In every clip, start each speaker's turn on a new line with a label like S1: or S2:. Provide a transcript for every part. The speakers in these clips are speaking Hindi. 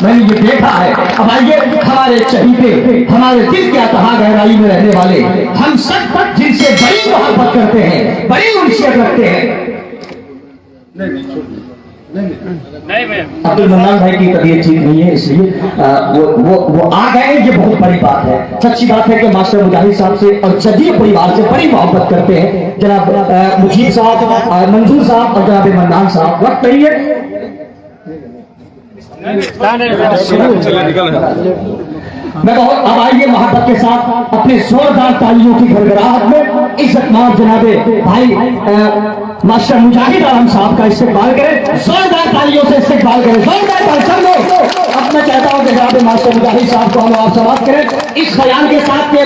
S1: मैंने ये देखा है। अब आइए हमारे चहीते, हमारे दिल के अतहा गहराई में रहने वाले हम सब जिनसे बड़ी मोहब्बत करते हैं, बड़ी उनसे करते हैं। अब्दुल मन्नान भाई की तबीयत ठीक नहीं है, इसलिए वो आ गए, ये बहुत बड़ी बात है। सच्ची बात है कि मास्टर मुजाहिद साहब से और जदीद परिवार से बड़ी मोहब्बत करते हैं जनाब मुजीब साहब, मंजूर साहब और जनाब मन्नान साहब। वक्त नहीं है, मैं बहुत अब आइए मोहब्बत के साथ अपने जोरदार तालियों की गड़गड़ाहट में इज्जतमान जनाबे भाई मास्टर मुजाहिद आलम साहब का इस्तेमाल करें, जोरदार तालियों से इस्तेमाल करें, जोरदार तालियों। अब मैं चाहता हूं कि जनाब मास्टर मुजाहिद साहब को हम आप समाप्त करें इस बयान के साथ कि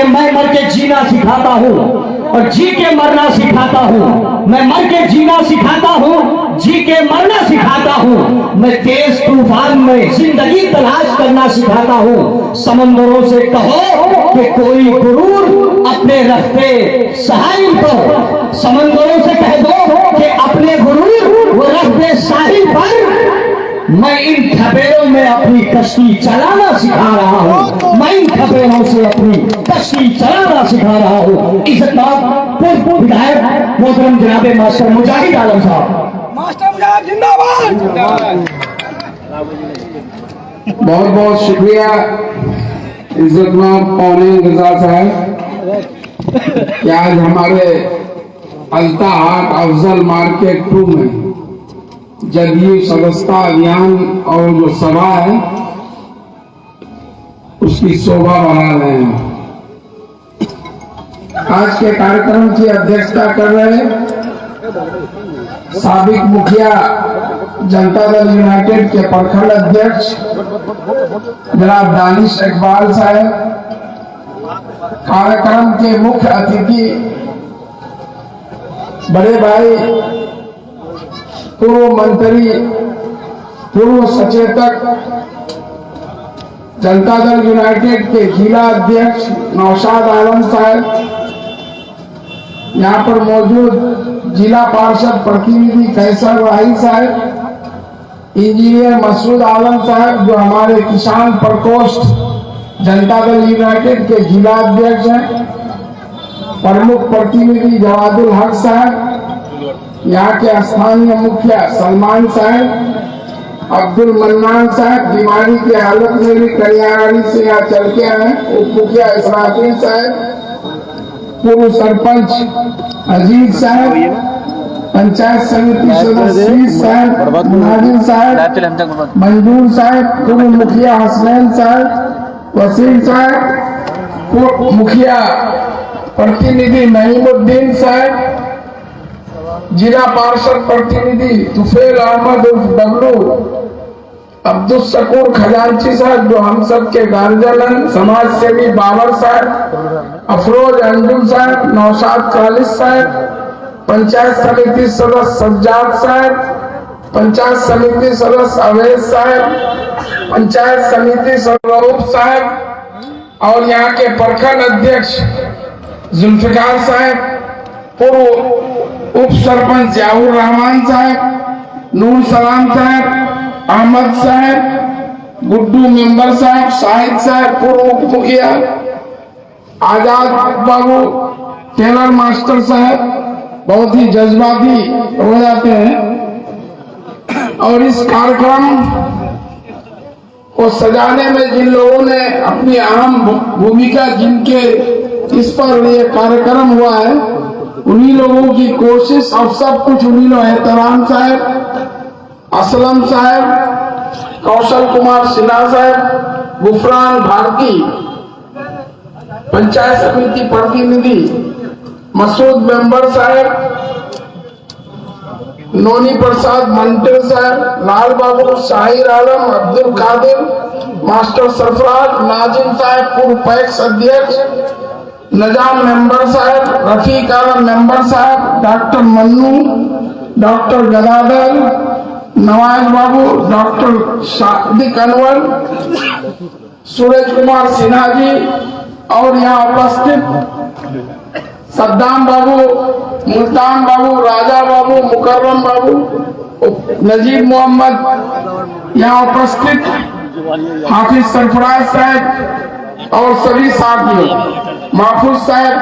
S1: मैं मर के जीना सिखाता हूं और जी के मरना सिखाता हूं। मैं मर के जीना सिखाता हूं, जी के मरना सिखाता हूं। मैं तेज तूफान में जिंदगी तलाश करना सिखाता हूं। समंदरों से कहो कि कोई गुरूर अपने रखते साहिल पर, समंदरों से कह दो कि अपने गुरूर वो रखते साहिल पर। मैं इन थपेड़ों में अपनी कश्ती चलाना सिखा रहा हूं, मैं इन थपेड़ों से अपनी कश्ती चलाना सिखा रहा हूं। इज्जतमान विधायक मोहतरम जनाबे मास्टर मुजाहिद आलम साहब।
S2: मास्टर मुजाहिद जिंदाबाद।
S3: बहुत बहुत शुक्रिया इज्जतमान पौने रजा साहब कि आज हमारे अल्ताहाट अफजल मार्केट 2 में जदयू सदस्यता अभियान और जो सभा है उसकी शोभा बढ़ा रहे हैं। आज के कार्यक्रम की अध्यक्षता कर रहे साबिक मुखिया जनता दल यूनाइटेड के प्रखंड अध्यक्ष जनाब दानिश इकबाल साहब, कार्यक्रम के मुख्य अतिथि बड़े भाई पूर्व मंत्री, पूर्व सचेतक जनता दल यूनाइटेड के जिला अध्यक्ष नौशाद आलम साहब, यहाँ पर मौजूद जिला पार्षद प्रतिनिधि कैसर वाहिद साहब, इंजीनियर मसूद आलम साहब जो हमारे किसान प्रकोष्ठ जनता दल यूनाइटेड के जिला अध्यक्ष हैं, प्रमुख प्रतिनिधि जवादुल हक साहब, यहाँ के स्थानीय मुखिया सलमान साहब, अब्दुल मन्नान साहब बीमारी की हालत में भी कल्याणी से यहाँ चल के आए, उप मुखिया इसराफिल साहब, पूर्व सरपंच अजीज साहब, पंचायत समिति सदस्य साहब, मुनाजिम साहब, मंजूर साहब, पूर्व मुखिया हसनैन साहब, वसीम साहब, मुखिया प्रतिनिधि नईमुद्दीन साहब, जिला पार्षद प्रतिनिधि तुफेल अहमद उर्फ डब्लू, अब्दुल शकूर खजांची साहब जो हम सब के गार्जियन, समाज सेवी बाबर साहब, अफरोज अंजुम साहब, नौशाद खालिद साहब, पंचायत समिति सदस्य सज्जाद साहब, पंचायत समिति सदस्य अवैध साहब, पंचायत समिति सदस्य रऊफ साहब और यहाँ के प्रखंड अध्यक्ष जुल्फिकार साहब, पूर्व उप सरपंच याहुर रहमान साहब, नूर सलाम साहब, अहमद साहब, गुड्डू मेंबर साहब, शाहिद साहब, पूर्व उप मुखिया आजाद बाबू, टेलर मास्टर साहब, बहुत ही जज्बाती हो जाते हैं। और इस कार्यक्रम को सजाने में जिन लोगों ने अपनी अहम भूमिका, जिनके इस पर ये कार्यक्रम हुआ है, उन्हीं लोगों की कोशिश और सब कुछ उन्हीं लोग, एहतराम साहब, असलम साहब, कौशल कुमार सिन्हा साहब, गुफरान भारती, पंचायत समिति प्रतिनिधि मसूद मेंबर साहब, नोनी प्रसाद मंटिल साहब, लाल बाबू, शाहिर आलम, अब्दुल कादिर, मास्टर सरफराज, नाजिम साहब, पूर्व पैक्स अध्यक्ष, नजाम मेंबर साहब, रफीक आलम मेंबर साहब, डॉक्टर मन्नू, डॉक्टर गदाधर, नवाज बाबू, डॉक्टर सादिक अनवर, सूरज कुमार सिन्हा जी और यहाँ उपस्थित सद्दाम बाबू, मुल्तान बाबू, राजा बाबू, मुकर्रम बाबू, नजीब मोहम्मद, यहाँ उपस्थित हाफिज सरफराज साहब और सभी साथियों, महफूज साहब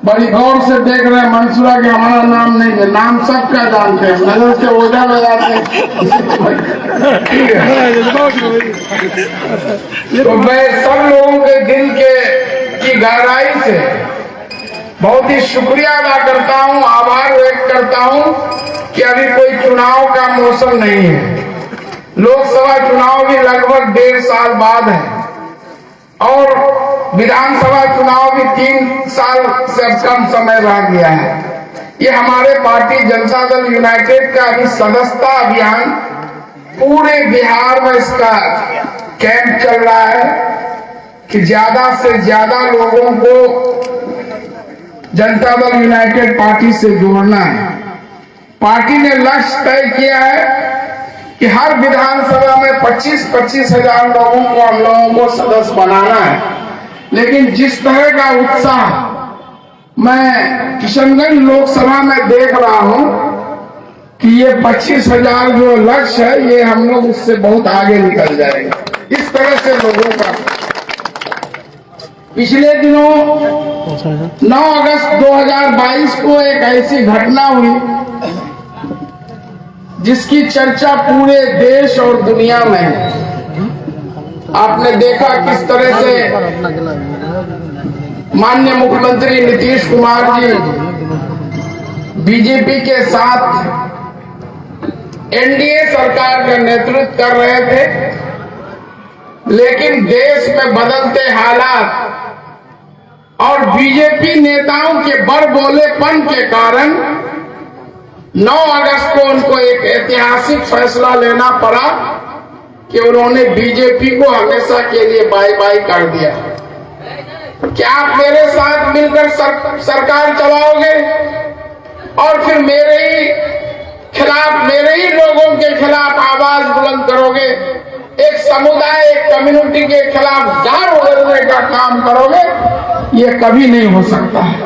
S3: बड़ी गौर से देख रहे हैं। मंसूरा के हमारा नाम नहीं है, नाम सबका जानते हैं, नजर से ओझा में जाते हैं। तो मैं सब लोगों के दिल की गहराई से बहुत ही शुक्रिया अदा करता हूं, आभार व्यक्त करता हूं कि अभी कोई चुनाव का मौसम नहीं है। लोकसभा चुनाव भी लगभग 1.5 साल बाद है और विधानसभा चुनाव भी 3 साल से कम समय रह गया है। ये हमारे पार्टी जनता दल यूनाइटेड का अभी सदस्यता अभियान पूरे बिहार में इसका कैंप चल रहा है कि ज्यादा से ज्यादा लोगों को जनता दल यूनाइटेड पार्टी से जोड़ना है। पार्टी ने लक्ष्य तय किया है कि हर विधानसभा में 25-25 हजार लोगों को हम लोगों को सदस्य बनाना है। लेकिन जिस तरह का उत्साह मैं किशनगंज लोकसभा में देख रहा हूं कि ये 25 हजार जो लक्ष्य है, ये हम लोग उससे बहुत आगे निकल जाएंगे। इस तरह से लोगों का पिछले दिनों 9 अगस्त 2022 को एक ऐसी घटना हुई जिसकी चर्चा पूरे देश और दुनिया में है। आपने देखा किस तरह से माननीय मुख्यमंत्री नीतीश कुमार जी बीजेपी के साथ एनडीए सरकार का नेतृत्व कर रहे थे, लेकिन देश में बदलते हालात और बीजेपी नेताओं के बड़बोलेपन के कारण 9 अगस्त को उनको एक ऐतिहासिक फैसला लेना पड़ा कि उन्होंने बीजेपी को हमेशा के लिए बाय बाय कर दिया। क्या आप मेरे साथ मिलकर सरकार चलाओगे और फिर मेरे ही लोगों के खिलाफ आवाज बुलंद करोगे, एक समुदाय, एक कम्युनिटी के खिलाफ गार उगलने का काम करोगे? ये कभी नहीं हो सकता है।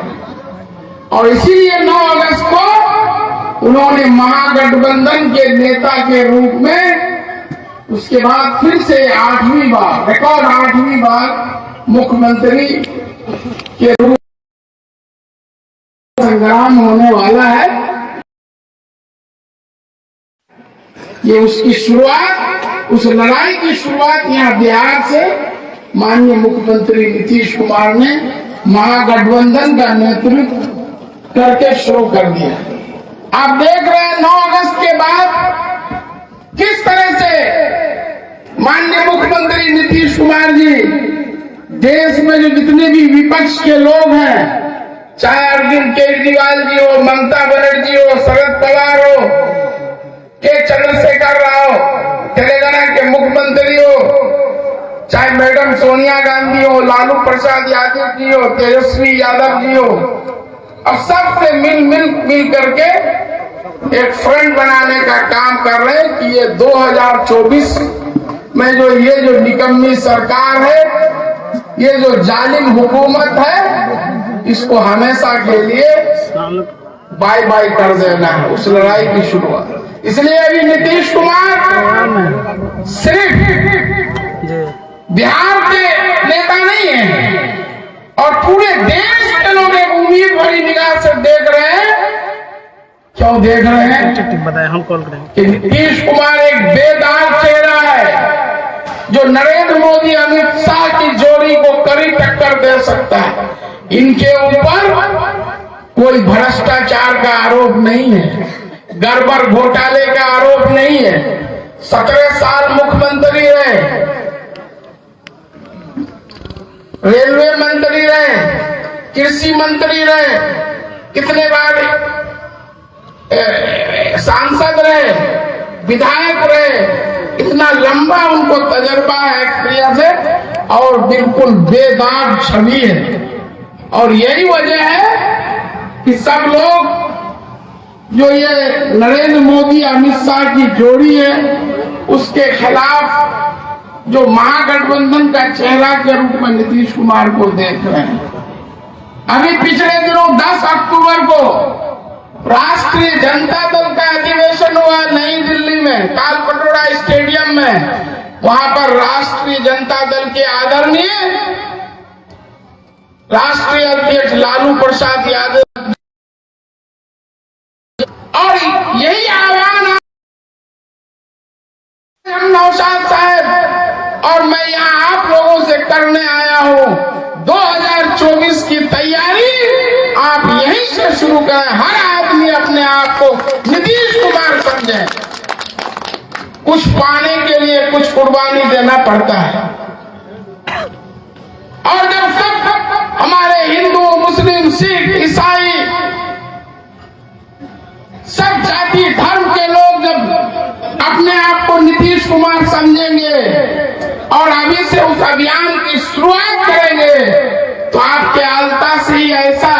S3: और इसीलिए 9 अगस्त को उन्होंने महागठबंधन के नेता के रूप में उसके बाद फिर से 8वीं बार, रिकॉर्ड 8वीं बार मुख्यमंत्री के रूप में संग्राम होने वाला है। ये उसकी शुरुआत, उस लड़ाई की शुरुआत यहाँ बिहार से माननीय मुख्यमंत्री नीतीश कुमार ने महागठबंधन का नेतृत्व करके शुरू कर दिया। आप देख रहे हैं 9 अगस्त के बाद किस तरह से माननीय मुख्यमंत्री नीतीश कुमार जी देश में जो जितने भी विपक्ष के लोग हैं, चाहे अरविंद केजरीवाल जी हो, ममता बनर्जी हो, शरद पवार हो, के चंद्रशेखर राव तेलंगाना के मुख्यमंत्री हो, चाहे मैडम सोनिया गांधी हो, लालू प्रसाद यादव जी हो, तेजस्वी यादव जी हो, अब सबसे मिल करके एक फ्रंट बनाने का काम कर रहे हैं कि ये 2024 में जो निकम्मी सरकार है, ये जो जालिम हुकूमत है, इसको हमेशा के लिए बाय बाय कर देना है। उस लड़ाई की शुरुआत इसलिए अभी नीतीश कुमार सिर्फ बिहार के नेता नहीं है और पूरे देश के लोग एक उम्मीद भरी निगाह से देख रहे हैं। क्यों देख रहे हैं? बताएं, हम कॉल करेंगे कि नीतीश कुमार एक बेदाग चेहरा है जो नरेंद्र मोदी अमित शाह की जोड़ी को कड़ी टक्कर दे सकता है। इनके ऊपर कोई भ्रष्टाचार का आरोप नहीं है, गड़बड़ घोटाले का आरोप नहीं है। 17 साल मुख्यमंत्री रहे, रेलवे मंत्री रहे, कृषि मंत्री रहे, कितने बार सांसद रहे, विधायक रहे, इतना लंबा उनको तजर्बा है, एक्सपीरियंस है और बिल्कुल बेदाग छवि है। और यही वजह है कि सब लोग जो ये नरेंद्र मोदी अमित शाह की जोड़ी है, उसके खिलाफ जो महागठबंधन का चेहरा के रूप में नीतीश कुमार को देख रहे हैं। अभी पिछले दिनों 10 अक्टूबर को राष्ट्रीय जनता दल का अधिवेशन हुआ नई दिल्ली में, तालकटोरा स्टेडियम में। वहां पर राष्ट्रीय जनता दल के आदरणीय राष्ट्रीय अध्यक्ष लालू प्रसाद यादव और यही आह्वान नौशाद साहब और मैं यहाँ आप लोगों से करने आया हूँ। 2024 की तैयारी आप यहीं से शुरू करें। हर आदमी अपने आप को नीतीश कुमार समझे। कुछ पाने के लिए कुछ कुर्बानी देना पड़ता है और जब सब हमारे हिंदू, मुस्लिम, सिख, ईसाई सब जाति धर्म के लोग जब अपने आप को नीतीश कुमार समझेंगे और अभी से उस अभियान की शुरुआत करेंगे तो आपके आलता से ही ऐसा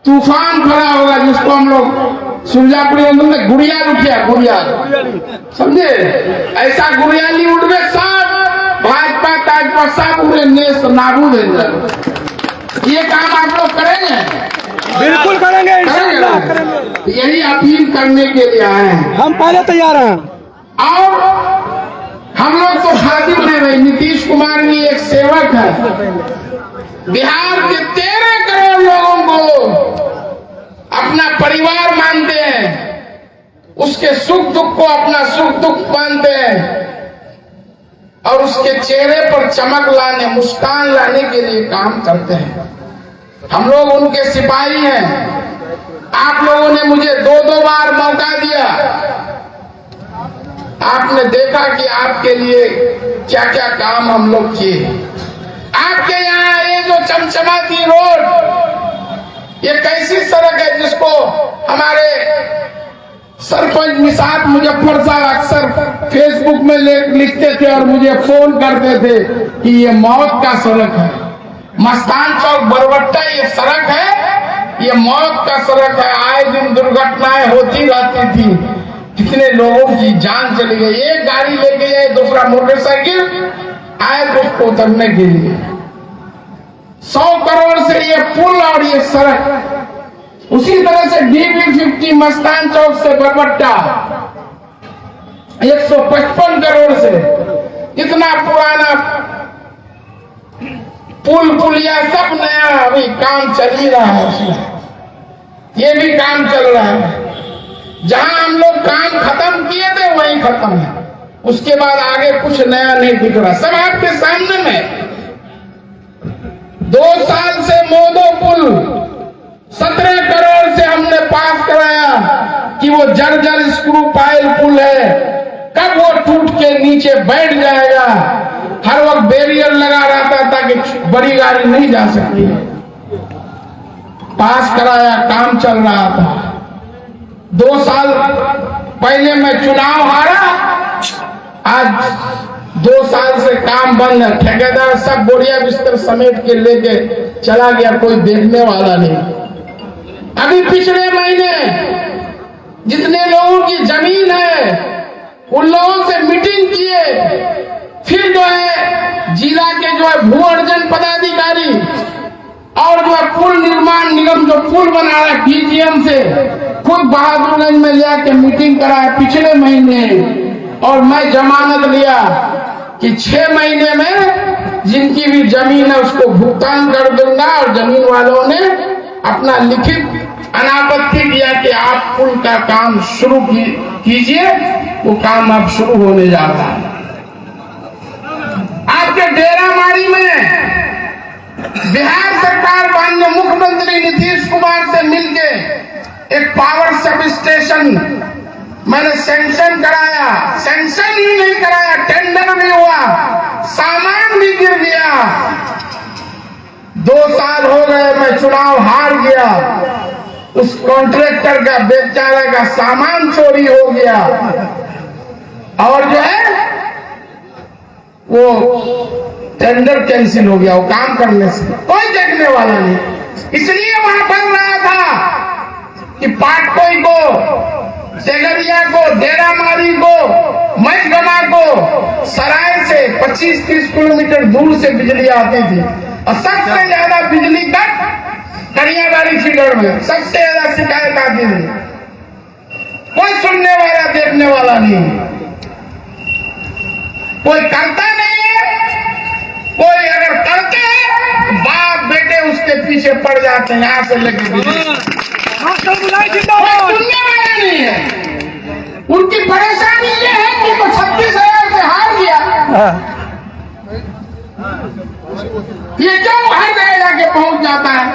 S3: तूफान खड़ा होगा जिसको हम लोग सुरजापुरी में गुड़ियाल उठिया, गुड़ियाल समझे, ऐसा गुड़ियाली उठवे सब भाजपा ताजपा सब पूरे नेस्त नाबूद है। ये काम आप लोग करेंगे?
S2: बिल्कुल करेंगे, इंशाअल्लाह करेंगे।
S3: यही अपील करने के लिए आए हैं।
S2: हम पहले तैयार हैं
S3: और हम लोग तो खातिर है भाई। नीतीश कुमार भी एक सेवक है। बिहार के 13 करोड़ लोगों को अपना परिवार मानते हैं, उसके सुख दुख को अपना सुख दुख मानते हैं और उसके चेहरे पर चमक लाने, मुस्कान लाने के लिए काम करते हैं। हम लोग उनके सिपाही हैं। आप लोगों ने मुझे 2-2 बार मौका दिया। आपने देखा कि आपके लिए क्या क्या काम हम लोग किए। आपके यहाँ ये जो चमचमाती रोड, ये कैसी सड़क है जिसको हमारे सरपंच निशात मुजफ्फर साहब अक्सर फेसबुक में लिखते थे और मुझे फोन करते थे कि ये मौत का सड़क है। मस्तान चौक बरबट्टा ये सड़क है, ये मौत का सड़क है। आए दिन दुर्घटनाएं होती रहती थी, कितने लोगों की जान चली गई। एक गाड़ी लेके जाए, दूसरा मोटरसाइकिल आए तो उसको उतरने के लिए 100 करोड़ से ये पुल और ये सड़क। उसी तरह से DB50 मस्तान चौक से बरबट्टा 155 करोड़ से। इतना पुराना पुल पुलिया सब नया अभी काम चल ही रहा है उसमें। ये भी काम चल रहा है। जहां हम लोग काम खत्म किए थे वहीं खत्म है। उसके बाद आगे कुछ नया नहीं दिख रहा। सब आपके सामने में। 2 साल से मोदो पुल 17 करोड़ से हमने पास कराया कि वो जर्जर स्क्रू पाइल पुल है। कब वो टूट के नीचे बैठ जाएगा। हर वक्त बैरियर लगा रहता था कि बड़ी गाड़ी नहीं जा सकती। पास कराया, काम चल रहा था। 2 साल पहले मैं चुनाव हारा, आज 2 साल से काम बंद है। ठेकेदार सब बोरिया बिस्तर समेट के लेके चला गया, कोई देखने वाला नहीं। अभी पिछले महीने जितने लोगों की जमीन है उन लोगों से मीटिंग किए। फिर जो है जिला के जो है भू अर्जन पदाधिकारी और जो है पुल निर्माण निगम जो पुल बना रहा है DGM से खुद बहादुरगंज में जाके मीटिंग करा है पिछले महीने। और मैं जमानत लिया कि 6 महीने में जिनकी भी जमीन है उसको भुगतान कर दूंगा। और जमीन वालों ने अपना लिखित अनापत्ति दिया कि आप पुल का काम शुरू कीजिए। वो काम अब शुरू होने जा रहा है। आपके डेरामारी में बिहार सरकार माननीय मुख्यमंत्री नीतीश कुमार से मिलके एक पावर सब स्टेशन मैंने सैंक्शन कराया। सैंक्शन ही नहीं कराया, टेंडर भी हुआ, सामान भी गिर गया। 2 साल हो गए, मैं चुनाव हार गया। उस कॉन्ट्रैक्टर का बेचारे का सामान चोरी हो गया और जो है वो टेंडर कैंसिल हो गया। वो काम करने से कोई देखने वाला नहीं। इसलिए वहां बन रहा था कि पाटकोई को, सेगरिया को, डेरामारी को, मझगमा को सराय से 25-30 किलोमीटर दूर से बिजली आती थी। और सबसे ज्यादा बिजली कट करियाबाड़ी फीडर में सबसे ज्यादा शिकायत आती थी। कोई सुनने वाला देखने वाला नहीं। कोई करता नहीं है, कोई अगर करते हैं बाप बेटे उसके पीछे पड़ जाते हैं, यहां से लेके
S2: मास्टर मुजाहिद
S3: कोई
S2: जिंदाबाद।
S3: सुनने वाला नहीं है। उनकी परेशानी ये है कि वो 36,000 से हार गया, ये क्यों हर जगह जाके पहुंच जाता है,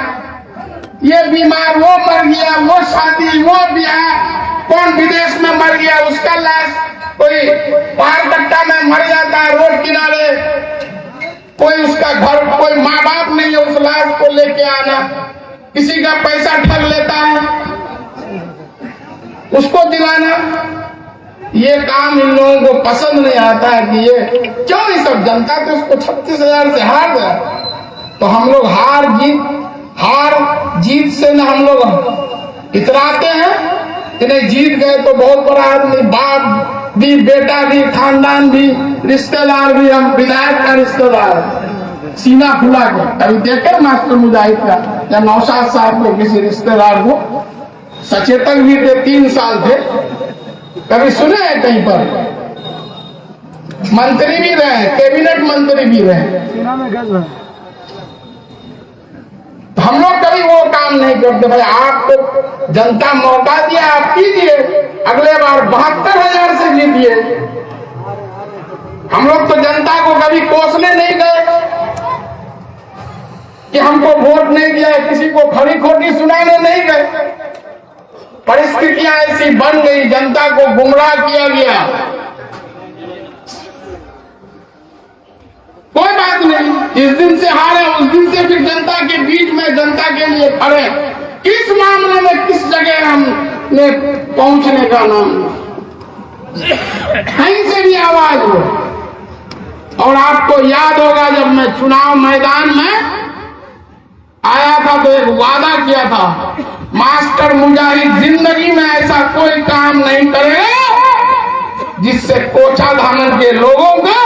S3: ये बीमार, वो मर गया, वो शादी, वो ब्याह, कौन विदेश में मर गया उसका लाश, कोई पहाड़ कट्टा में मर जाता है रोड किनारे, कोई उसका घर, कोई माँ बाप नहीं है उस लाश को लेके आना, किसी का पैसा ठग लेता है उसको दिलाना। ये काम इन लोगों को पसंद नहीं आता है कि ये क्यों, ये सब जनता तो उसको 36,000 से हार गया। तो हम लोग हार जीत से न हम लोग इतराते हैं कि नहीं जीत गए तो बहुत बड़ा आदमी, बाप भी, बेटा भी, खानदान भी, रिश्तेदार भी, हम विधायक का रिश्तेदार सीना फुला के कभी देखे मास्टर मुजाहिद का या नौशाद साहब को किसी रिश्तेदार को, सचेतक भी थे 3 साल थे, कभी सुने हैं कहीं पर, मंत्री भी रहे, कैबिनेट मंत्री भी रहे, तो हम लोग कभी वो काम नहीं करते। भाई आपको जनता मौका दिया, आप कीजिए, अगले बार 72,000 से जीतिए। हम लोग तो जनता को कभी कोसने नहीं गए कि हमको वोट नहीं दिया, किसी को खरी खोटी सुनाने नहीं गए। परिस्थितियां ऐसी बन गई, जनता को गुमराह किया गया। कोई बात नहीं, इस दिन से हारे, उस दिन से फिर जनता के बीच में जनता के लिए खड़े। किस मामले में किस जगह हमने पहुंचने का नाम, कहीं से भी आवाज हो। और आपको याद होगा जब मैं चुनाव मैदान में आया था तो एक वादा किया था, मास्टर मुजाहिद जिंदगी में ऐसा कोई काम नहीं करेगा जिससे कोठा धामन के लोगों का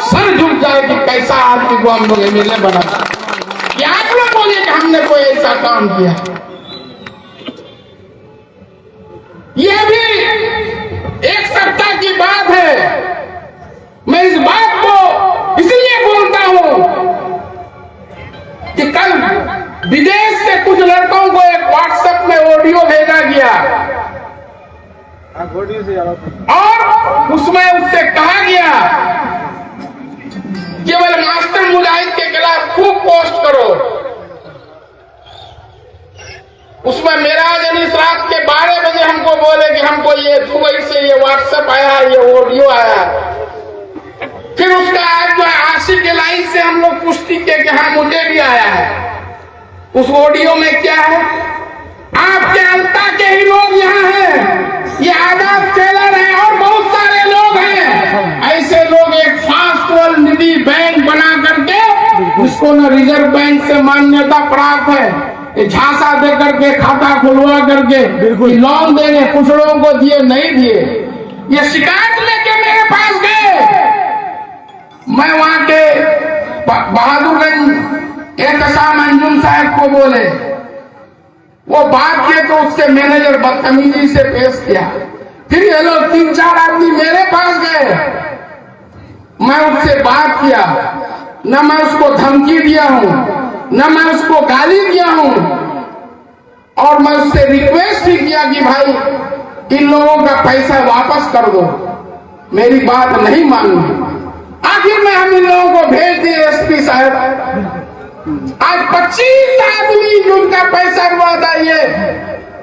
S3: सर झुक जाए कि कैसा आदमी को हम लोग एमएलए बना। क्या आप लोग बोले कि हमने कोई ऐसा काम किया? यह भी एक सप्ताह की बात है। मैं इस बात को इसलिए बोलता हूं कि कल विदेश से कुछ लड़कों को एक व्हाट्सएप में ऑडियो भेजा गया और उसमें उससे कहा गया केवल मास्टर मुजाहिद के खिलाफ खूब पोस्ट करो। उसमें मेरा अनीस रात के 12 बजे हमको बोले कि हमको ये दुबई से ये व्हाट्सएप आया, ये ऑडियो आया। फिर उसका आज जो आशिक इलाही से हम लोग पुष्टि किए कि हाँ मुझे भी आया है। उस ऑडियो में क्या है? आपके अलता के ही लोग यहाँ हैं, ये आजाद टेलर है और बहुत सारे लोग हैं। ऐसे लोग एक फास्ट निधि बैंक बना करके, जिसको न रिजर्व बैंक से मान्यता प्राप्त है, झांसा दे करके, खाता खुलवा करके लोन देने, कुछ लोगों को दिए नहीं दिए, ये शिकायत लेके मेरे पास गए। मैं वहां के बहादुरगंज एहतसाम अंजुम साहब को बोले, वो बात किए तो उससे मैनेजर बदतमीजी से पेश किया। फिर ये लोग 3-4 आदमी मेरे पास गए, मैं उससे बात किया, न मैं उसको धमकी दिया हूं, न मैं उसको गाली दिया हूं, और मैं उससे रिक्वेस्ट ही किया कि भाई इन लोगों का पैसा वापस कर दो, मेरी बात नहीं मानी। आखिर में हम इन लोगों को भेज दिए एसपी साहब। आज 25 आदमी जिनका पैसा हुआ था, ये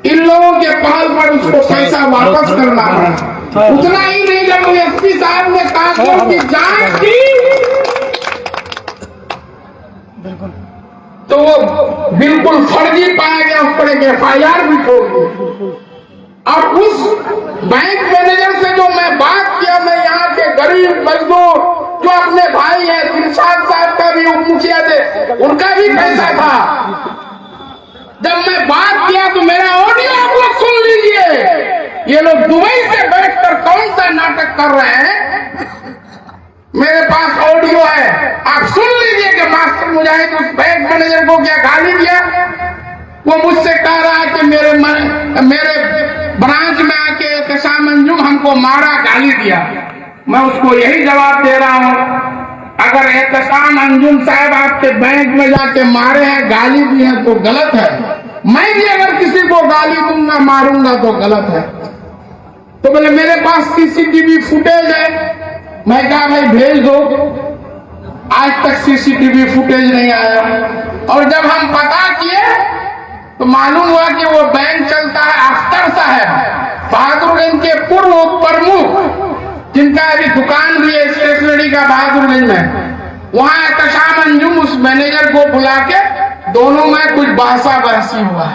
S3: इन लोगों के पहल पर उसको पैसा वापस करना पड़ा। उतना ही नहीं, जब एसपी साहब ने कहा कि जांच की तो वो बिल्कुल फर्जी पाया गया, उस पर एक FIR भी ठोक दी। और उस बैंक मैनेजर से जो मैं बात किया, मैं यहाँ के गरीब मजदूर जो अपने भाई है, दिलशाद साहब का भी उप मुखिया थे, उनका भी पैसा था। जब मैं बात किया तो मेरा ऑडियो आप लोग सुन लीजिए। ये लोग दुबई से बैठकर कौन सा नाटक कर रहे हैं, मेरे पास ऑडियो है, आप सुन लीजिए कि मास्टर मुजाहिद उस बैंक मैनेजर को क्या गाली दिया। वो मुझसे कह रहा है कि मेरे ब्रांच में आके एहतसाम अंजुम हमको मारा, गाली दिया। मैं उसको यही जवाब दे रहा हूं, अगर एहतसाम अंजुम साहब आपके बैंक में जाके मारे हैं, गाली दी है तो गलत है। मैं भी अगर किसी को गाली दूंगा, मारूंगा तो गलत है। तो बोले मेरे पास सीसीटीवी फुटेज है। मैं कहा भाई भेज दो। आज तक सीसीटीवी फुटेज नहीं आया। और जब हम पता किए तो मालूम हुआ कि वो बैंक चलता है अख्तर साहब, बहादुरगंज के पूर्व प्रमुख, जिनका अभी दुकान भी है स्टेशनरी का बहादुरगंज में। वहां एहतसाम अंजुम उस मैनेजर को बुला के दोनों में कुछ बहसा बहसी हुआ।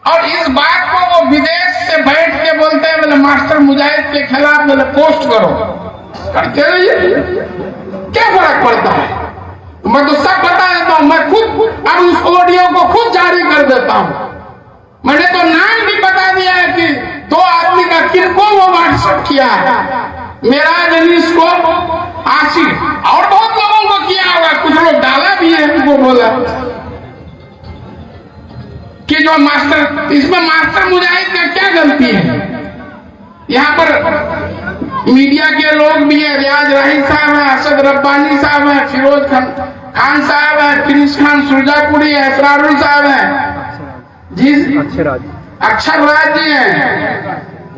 S3: और इस बात को वो विदेश से बैठ के बोलते हैं, बोले मास्टर मुजाहिद के खिलाफ बोले पोस्ट करो। करते रहिए, क्या फर्क पड़ता है। मैं तो सब बता देता हूं। मैं खुद अब उस ऑडियो को खुद जारी कर देता हूं। मैंने तो नाम भी बता दिया है कि 2 आदमी का किनको वो व्हाट्सएप किया है, मेरा जनीस को, आशिक, और बहुत लोगों को किया होगा। कुछ लोग डाला भी है, उनको बोला कि जो मास्टर, इसमें मास्टर मुजाहिद का क्या गलती है। यहाँ पर मीडिया के लोग भी हैं, रियाज राही साहब हैं, असद रब्बानी साहब हैं, फिरोज खान साहब हैं, प्रिंस खान सुरजापुरी है, असरारुल साहब हैं जी, अक्षर राज जी हैं,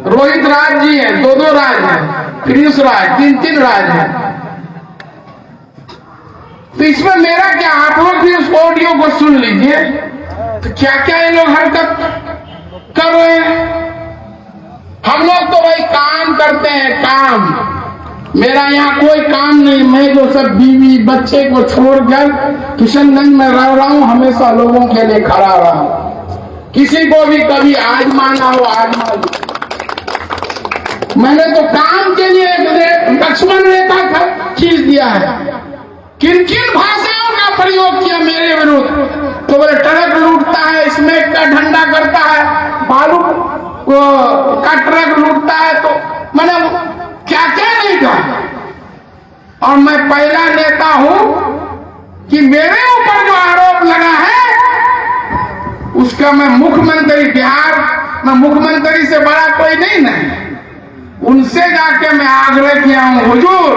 S3: रोहित राज जी हैं, 2 राज हैं, प्रिंस राज, 3 राज हैं। तो इसमें मेरा क्या, आप लोग भी उस ऑडियो को सुन लीजिए। तो क्या क्या ये लोग हरकत कर रहे हैं। हम लोग तो भाई काम करते हैं, काम। मेरा यहाँ कोई काम नहीं। मैं जो सब बीवी बच्चे को छोड़कर किशनगंज में रह रहा हूँ, हमेशा लोगों के लिए खड़ा रहा हूँ। किसी को भी कभी आजमाना हो आजमा लो। मैंने तो काम के लिए एक लक्ष्मण रेखा खींच दिया है। किन किन भाषाओं का प्रयोग किया मेरे विरुद्ध। तो बोले ट्रक लूटता है, स्मैक का धंधा करता है, बालू का ट्रक लूटता है। तो मैंने क्या क्या नहीं कहा। और मैं पहला नेता हूं कि मेरे ऊपर जो आरोप लगा है उसका मैं मुख्यमंत्री, बिहार में मुख्यमंत्री से बड़ा कोई नहीं, उनसे जाके मैं आग्रह किया हूं, हुजूर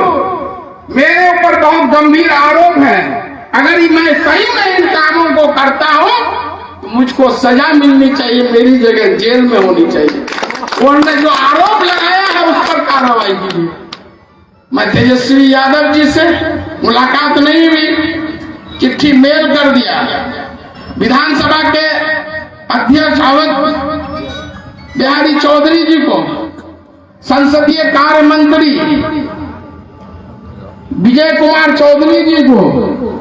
S3: मेरे ऊपर बहुत गंभीर आरोप है। अगर मैं सही में इन कामों को करता हूं तो मुझको सजा मिलनी चाहिए, मेरी जगह जेल में होनी चाहिए। उन्होंने जो आरोप लगाया है उस पर कार्रवाई कीजिए। मैं तेजस्वी यादव जी से मुलाकात नहीं हुई, चिट्ठी मेल कर दिया। विधानसभा के अध्यक्ष अवध बिहारी चौधरी जी को, संसदीय कार्य मंत्री विजय कुमार चौधरी जी को,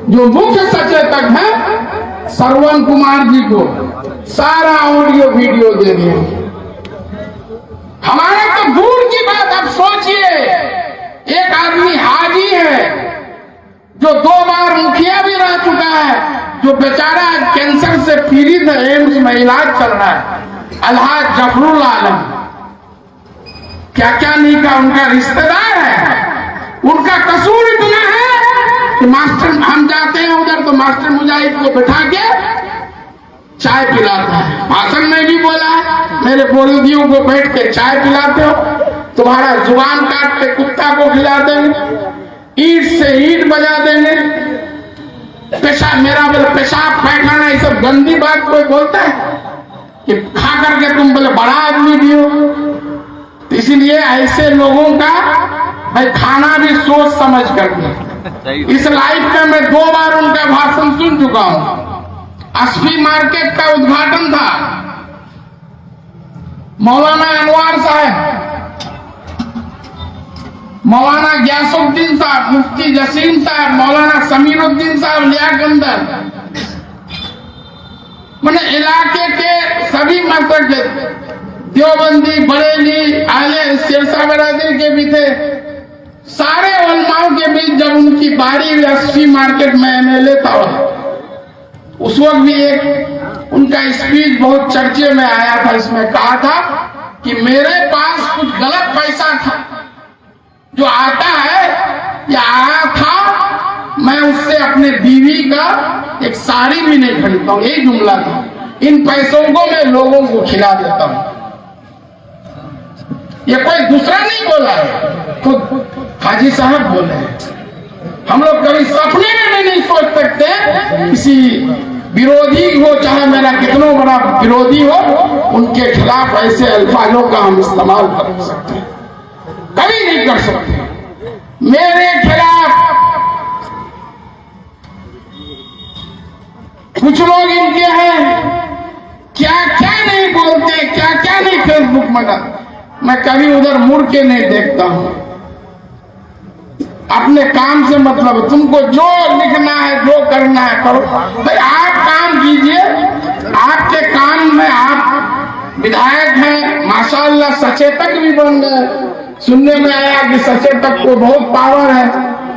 S3: जो मुख्य सचेतक हैं श्रवण कुमार जी को, सारा ऑडियो वीडियो दे दिया। हमारे तो दूर की बात, अब सोचिए एक आदमी हाजी है जो 2 बार मुखिया भी रह चुका है, जो बेचारा कैंसर से पीड़ित है, एम्स में इलाज चल रहा है, अलहाज जफरुल आलम। क्या क्या नहीं का, उनका रिश्तेदार है। उनका कसूर इतना है कि मास्टर, हम जाते हैं उधर तो मास्टर मुजाहिद को बैठा के चाय पिलाता है। भाषण में भी बोला है, मेरे विरोधियों को बैठ के चाय पिलाते हो, तुम्हारा जुबान काट के कुत्ता को खिला देंगे, ईंट से ईंट बजा देंगे। पेशाब, मेरा बोले पेशाब पैखाना, ये सब गंदी बात कोई बोलता है कि खा करके तुम बोले बड़ा आदमी भी हो। तो इसीलिए ऐसे लोगों का भाई खाना भी सोच समझ करके। इस लाइफ में मैं 2 बार उनका भाषण सुन चुका हूं। अस्फी मार्केट का उद्घाटन था, मौलाना अनवार साहब, मौलाना ग्यासुद्दीन साहब, मुफ्ती जसीम साहब, मौलाना समीरुद्दीन साहब लियाकंदर, मैंने इलाके के सभी मस्जिद, देवबंदी, बरेली, आले सिरसा बरादरी के भी थे, सारे उलमाओं के बीच जब उनकी बारी अस्फी मार्केट में एमएलए था, उस वक्त भी एक उनका स्पीच बहुत चर्चे में आया था। इसमें कहा था कि मेरे पास कुछ गलत पैसा था जो आता है या आया था, मैं उससे अपने बीवी का एक साड़ी भी नहीं खरीदता हूं, यही जुमला था। इन पैसों को मैं लोगों को खिला देता हूं। ये कोई दूसरा नहीं बोला है, तो हाजी साहब बोले हैं। हम लोग कभी सपने में भी नहीं सोच सकते किसी विरोधी हो, चाहे मेरा कितना बड़ा विरोधी हो, उनके खिलाफ ऐसे अल्फाजों का हम इस्तेमाल कर सकते हैं, कभी नहीं कर सकते। मेरे खिलाफ कुछ लोग इनके हैं, क्या क्या नहीं बोलते, क्या क्या नहीं फेसबुक में डालते, मैं कभी उधर मुड़ के नहीं देखता हूं। अपने काम से मतलब, तुमको जो लिखना है, जो करना है करो भाई, आप काम कीजिए। आपके काम में आप विधायक हैं, माशाअल्लाह सचेतक भी बन गए। सुनने में आया कि सचेतक को बहुत पावर है।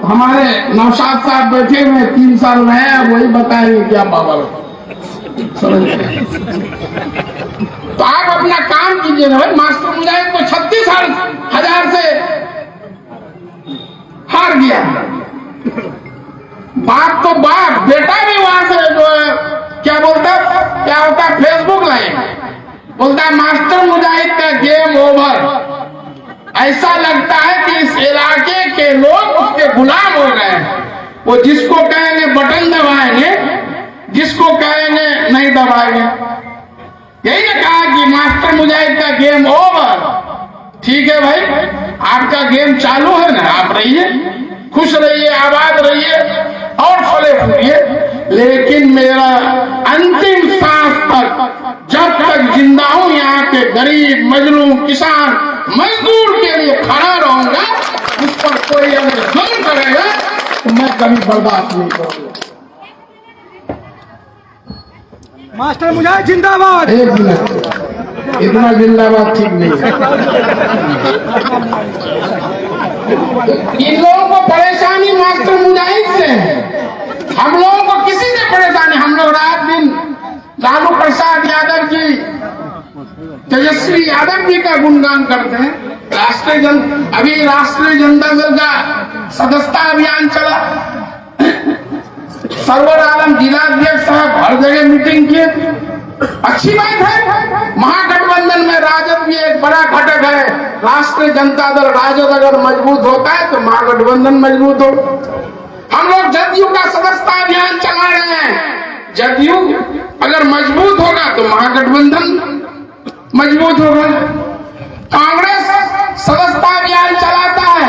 S3: हमारे नौशाद साहब बैठे हुए 3 साल में हैं, वही बताएंगे क्या पावर है, समझ गए? तो आप अपना काम कीजिए ना भाई। मास्टर मुजाहिद को 36,000 से हार गया। बाप तो बाप, बेटा भी वहां से जो है क्या बोलता, क्या होता है फेसबुक लाइव बोलता है मास्टर मुजाहिद का गेम ओवर। ऐसा लगता है कि इस इलाके के लोग उसके गुलाम हो गए हैं। वो जिसको कहेंगे बटन दबाएंगे, जिसको कहेंगे नहीं दबाएंगे। यही ने कहा कि मास्टर मुजाहिद का गेम ओवर। ठीक है भाई, आपका गेम चालू है ना, आप रहिए, खुश रहिए, आबाद रहिए और फले फूलिए, लेकिन मेरा अंतिम सांस तक जब तक जिंदा हूं, यहाँ के गरीब, मजलूम, किसान, मजदूर के लिए खड़ा रहूंगा। उस पर कोई अगर जुल्म करेगा तो मैं कभी बर्दाश्त नहीं करूंगा।
S2: मास्टर मुजाहिद जिंदाबाद।
S3: एक मिनट, इतना जिंदाबाद ठीक नहीं है। इन लोगों को परेशानी मास्टर मुजाहिद से है, हम लोगों को किसी से परेशानी। हम लोग रात दिन लालू प्रसाद यादव जी, तेजस्वी यादव जी का गुणगान करते हैं। अभी राष्ट्रीय जनता दल का सदस्यता अभियान चला, सरवर आलम जिलाध्यक्ष साहब हर जगह मीटिंग किए, अच्छी बात है। महागठबंधन में राजद भी एक बड़ा घटक है। राष्ट्रीय जनता दल, राजद अगर मजबूत होता है तो महागठबंधन मजबूत हो। हम लोग जदयू का सदस्यता अभियान चला रहे हैं। जदयू अगर मजबूत होगा तो महागठबंधन मजबूत होगा। कांग्रेस सदस्यता अभियान चलाता है,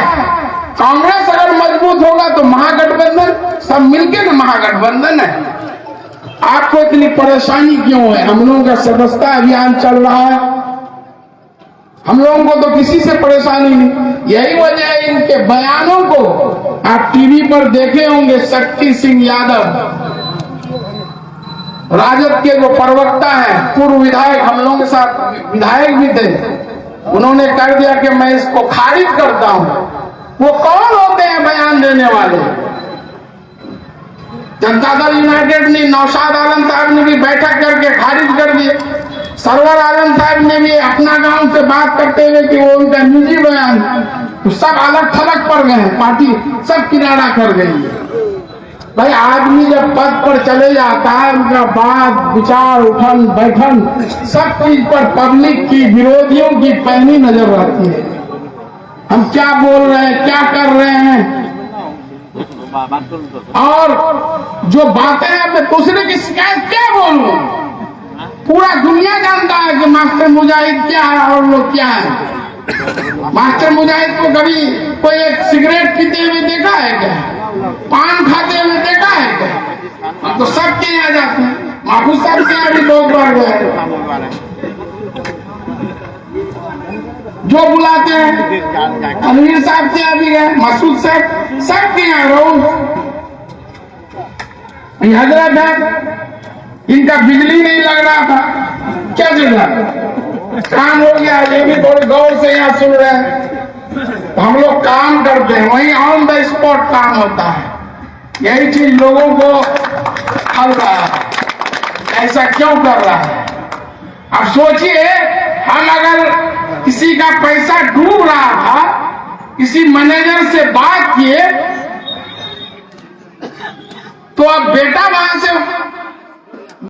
S3: कांग्रेस अगर मजबूत होगा तो महागठबंधन, सब मिलकर ना महागठबंधन है। आपको इतनी परेशानी क्यों है? हम लोगों का सदस्यता अभियान चल रहा है, हम लोगों को तो किसी से परेशानी नहीं। यही वजह है इनके बयानों को आप टीवी पर देखे होंगे। शक्ति सिंह यादव राजद के जो प्रवक्ता है, पूर्व विधायक, हम लोगों के साथ विधायक भी थे, उन्होंने कर दिया कि मैं इसको खारिज करता हूं। वो कौन होते हैं बयान देने वाले? जनता दल यूनाइटेड ने, नौशाद आलम साहब ने भी बैठक करके खारिज कर दिए। सरवर आलम साहब ने भी अपना गांव से बात करते हुए कि वो उनका निजी बयान, तो सब अलग थलग पड़ गए हैं, पार्टी सब किनारा कर गई। भाई आदमी जब पद पर चले जाता है, उनका बात, विचार, उठन बैठन, सब चीज पर पब्लिक की, विरोधियों की पैनी नजर रहती है। हम क्या बोल रहे हैं, क्या कर रहे हैं, और जो बातें हैं मैं दूसरे की शिकायत क्या बोलूं? पूरा दुनिया जानता है कि मास्टर मुजाहिद क्या है और लोग क्या है। मास्टर मुजाहिद को कभी कोई एक सिगरेट पीते हुए देखा है क्या? पान खाते हुए देखा है क्या? हम तो सबके यहाँ जाते हैं, महफूज साहब के यहाँ भी लोग बढ़ गए, जो बुलाते हैं। अनवीर साहब के यहाँ भी गए, मसूद साहब, सबके यहाँ रोज। हजरत है, इनका बिजली नहीं लग रहा था, क्या जगह काम हो गया, ये भी थोड़ी गौर से यहाँ सुन रहे हैं। तो हम लोग काम करते हैं, वहीं ऑन द स्पॉट काम होता है। यही चीज लोगों को खल रहा है, ऐसा क्यों कर रहा है? अब सोचिए, हम अगर किसी का पैसा डूब रहा था, किसी मैनेजर से बात किए, तो अब बेटा वहां से